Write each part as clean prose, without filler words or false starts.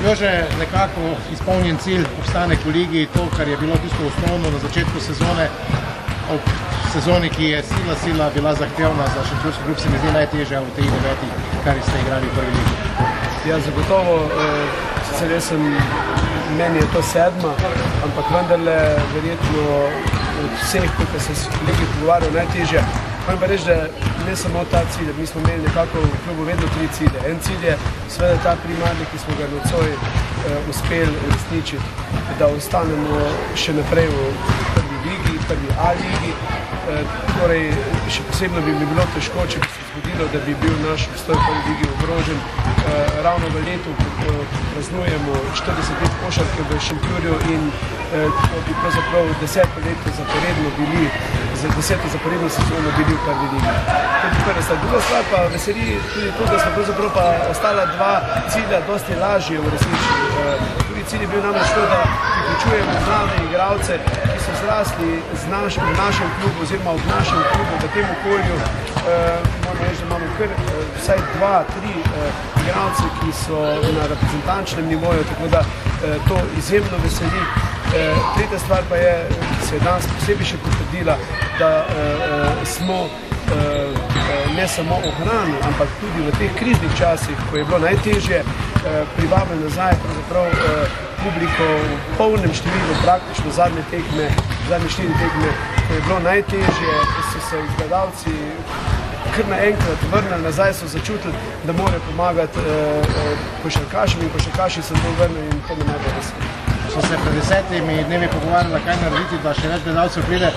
Jože, nekako izpolnjen cilj, obstanek v ligi, to, kar je bilo tisto osnovno na začetku sezone, ob sezoni, ki je sila bila zahtevna za Šentjurski klub, se mi zdi najtežja v tej 9, kar ste igrali v prvi ligi. Ja, zagotovo, sicer jaz meni je to 7, ampak vendarle verjetno od vseh, ki se v ligi pogovarjajo, najtežje. Moram pa reči, da ne samo ta cilj, mi smo imeli nekako v klubu vedno 3 cilje. En cilj je seveda ta primarni, ki smo ga nocoj uspeli uresničiti, da ostanemo še naprej v prvi ligi, prvi A ligi. Torej, še posebno bi mi bilo težko, če bi se zgodilo, da bi bil naš obstoj v prvi ligi ogrožen. Ravno v letu, ko praznujemo 40 let košarke v Šentjurju in ko bi pravzaprav 10. leto zaporedno bili, za 10. zaporedno sezono bili v prvi ligi. To je prva stvar. Druga stvar pa veseli tudi to, da smo pravzaprav pa ostala 2 cilja dosti lažje uresničili. Drugi cilj je bil namreč to, da vključujemo mlade igralce, ki so zrasli v našem klubu oziroma v našem klubu, v tem okolju. Moramo reči, da imamo kar vsaj 2-3 igralce, ki so na reprezentančnem nivoju, tako da to izjemno veseli. Tretja stvar pa je, ki se je danes posebej še potrdila, da smo ne samo ohranili, ampak tudi v teh kriznih časih, ko je bilo najtežje, privabili nazaj publiko v polnem številu, praktično zadnje 4 tekme, ko je bilo najtežje, ko so se gledalci kar naenkrat vrnili nazaj, so začutili, da morajo pomagati košarkašem in košarkaši so to vrnili in to me najbolj veseli. So se pred 10 dnevi pogovarjali, kaj narediti, da še več gledalcev pride.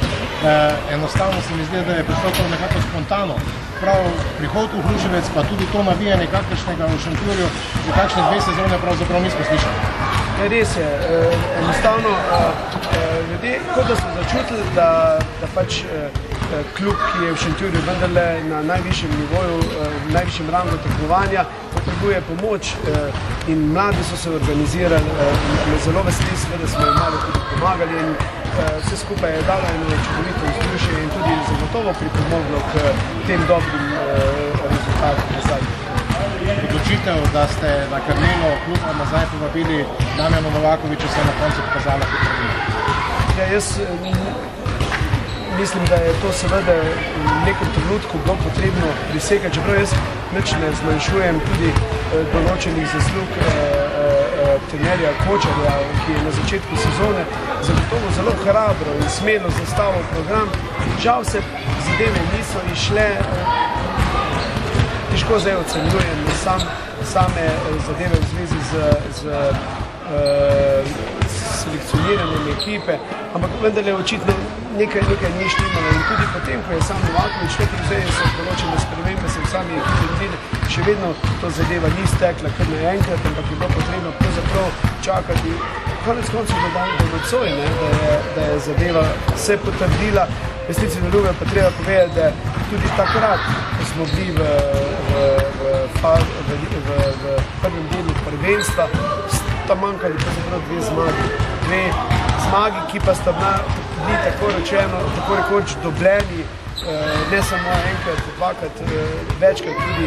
Enostavno se mi zdi, da je prišlo to nekako spontano. Prav prihod v Hruševec, pa tudi to navijanje kakršnega v Šentjurju, že kakšne 2 sezone pravzaprav nismo slišali. Res je, enostavno ljudje, kot da so začutili, da pač klub, ki je v Šentjurju vendarle na najvišjem nivoju, v najvišjem rangu tekmovanja, potrebuje pomoč in mladi so se organizirali. Me zelo veseli, da smo jim malo tudi pomagali in vse skupaj je dalo eno čudovito vzdušje in tudi zagotovo pripomoglo k tem dobrim rezultatom nazaj. Odločitev, da ste na krmilo kluba nazaj povabili Damjanu Novakoviču, se je na koncu pokazala kot pravilno. Ja, jaz mislim, da je to seveda v nekem trenutku bilo potrebno prisegati, čeprav jaz nič ne zmanjšujem tudi določenih zaslug trenerja Kočarja, ki je na začetku sezone zagotovo zelo hrabro in smelo zastavil program. Žal se zadeve niso išle, težko zdaj ocenjujem same zadeve v zvezi z selekcioniranjem ekipe, ampak vendarle očitno nekaj ni štimalo in tudi potem, ko je sam Novakovič prevzel so določene spremembe, se v sami ekipi videli, še vedno to zadeva ni stekla kar naenkrat, ampak je bilo potrebno pravzaprav čakati konec koncev do nocoj, da je zadeva se potrdila. Resnici na druge pa treba povedati, da tudi takrat, ko smo bili v prvem delu prvenstva, sta manjkali pravzaprav 2 zmagi. 2 zmagi, ki pa sta bili tako rekoč dobljeni, ne samo enkrat, 2krat, večkrat tudi,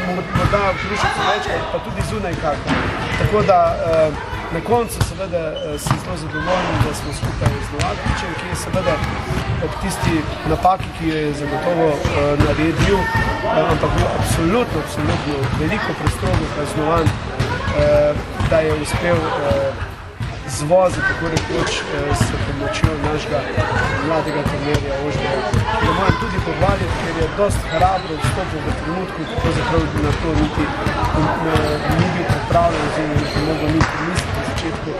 morda v Hruševcu večkrat, pa tudi zunaj kakor. Tako da na koncu seveda sem zelo zadovoljen, da smo skupaj z Novakovičem, ki je seveda ob tisti napaki, ki jo je zagotovo naredil, ampak bil absolutno veliko prestrogo kaznovan, da je uspel zvoziti, tako rekoč, s pomočjo našega mladega trenerja Ožbeja. Da moram tudi pohvaliti, ker je dosti hrabro vstopil v trenutku, ko pravzaprav na to niti ni bil pripravljen oziroma niti mogel niti misliti na začetku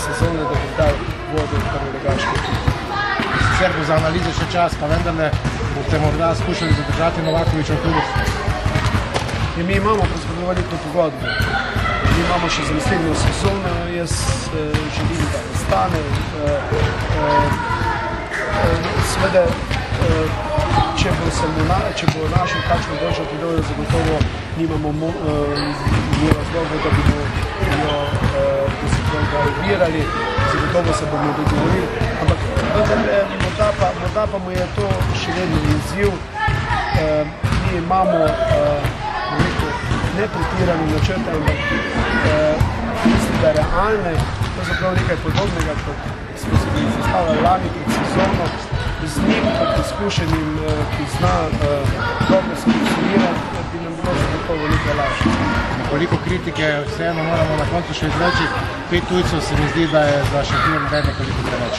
sezone, da bi dal vodo v prvoligaško ekipo. Sicer bo za analize še čas, pa vendarle boste morda skušali zadržati Novakoviča v klubu. Mi imamo pogodbeno pogodbo. Mi imamo še za naslednjo sezono, jaz želim, da ostane. Seveda, če bo našel kakšno boljšo priložnost, zagotovo nimamo razloga, da bi jo obirali, zagotovo se bomo dogovorili, ampak morda pa mu je to še vedno izziv. Mi imamo ne pretirano načrte, ampak realne, pravzaprav nekaj podobnega, kot smo se bili zastavljali lani pred sezono, z njim kot izkušenim, ki zna dobro se funkcionirati, bi nam bilo zagotovo nekaj lažje. Nekoliko kritike vseeno moramo na koncu še izreči. 5 tujcev se mi zdi, da je za Šentjur nekoliko preveč.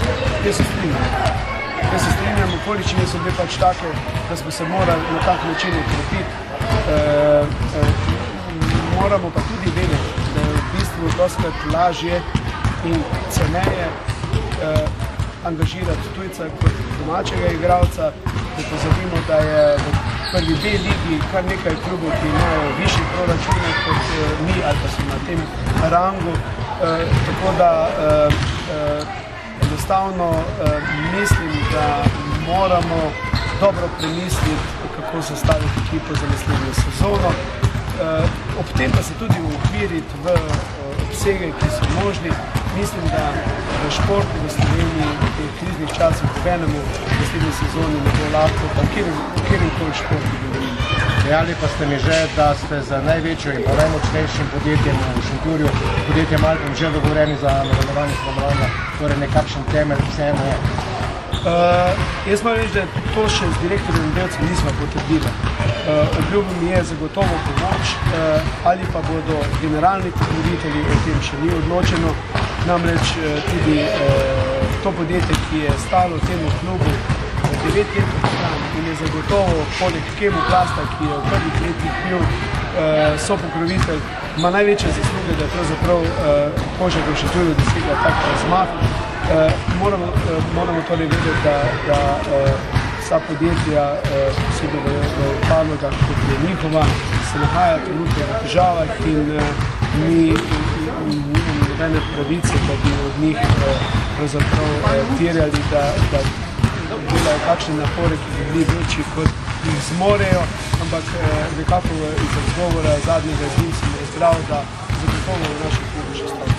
Jaz se strinjam, okoličine so bile pač take, da smo se morali na tak način ukrepiti. Moramo pa tudi vedeti, da je v bistvu doskrat lažje in ceneje angažirati tujca kot domačega igralca. Da pozabimo, da je v prvi B ligi kar nekaj klubov, ki imajo višji proračune kot mi ali pa so na tem rangu. Tako da enostavno mislim, da moramo dobro premisliti, kako sestaviti ekipo za naslednjo sezono. Ob tem pa se tudi uokviriti v obsege, ki so možni. Mislim, da v športu v Sloveniji v teh kriznih časih nobenemu naslednji sezoni ne bo lahko, pa kjerkoli športu govorimo. Dejali pa ste mi že, da ste za največjo in pa najmočnejšim podjetjem v Šentjurju, podjetjem Alpem, že dogovorjeni za nadaljevanje stanovanja, torej nekakšen temelj vseeno je. Jaz moram reči, da to še z direktorjem in delcem nismo potrdili. Obljubil mi je zagotovo pomoč, ali pa bodo generalni pokrovitelji, o tem še ni odločeno. Namreč tudi to podjetje, ki je stalo temu klubu 9 let in je zagotovo poleg Kemoplasta, ki je v prvih letih bil sopokrovitelj, ima največje zasluge, da je pravzaprav Požega v Šentjurju dosegla tak razmah. Moramo torej vedeti, da vsa podjetja, posebej v panogah, kot je njihova, se nahaja trenutno v težavah in mi nimamo nobene pravice, da bi od njih pravzaprav terjali, da delajo kakšne napore, ki bi bili večji, kot jih zmorejo, ampak nekako iz razgovora zadnjega z njim sem razbral, da zagotovo v našem klubu še stavljajo.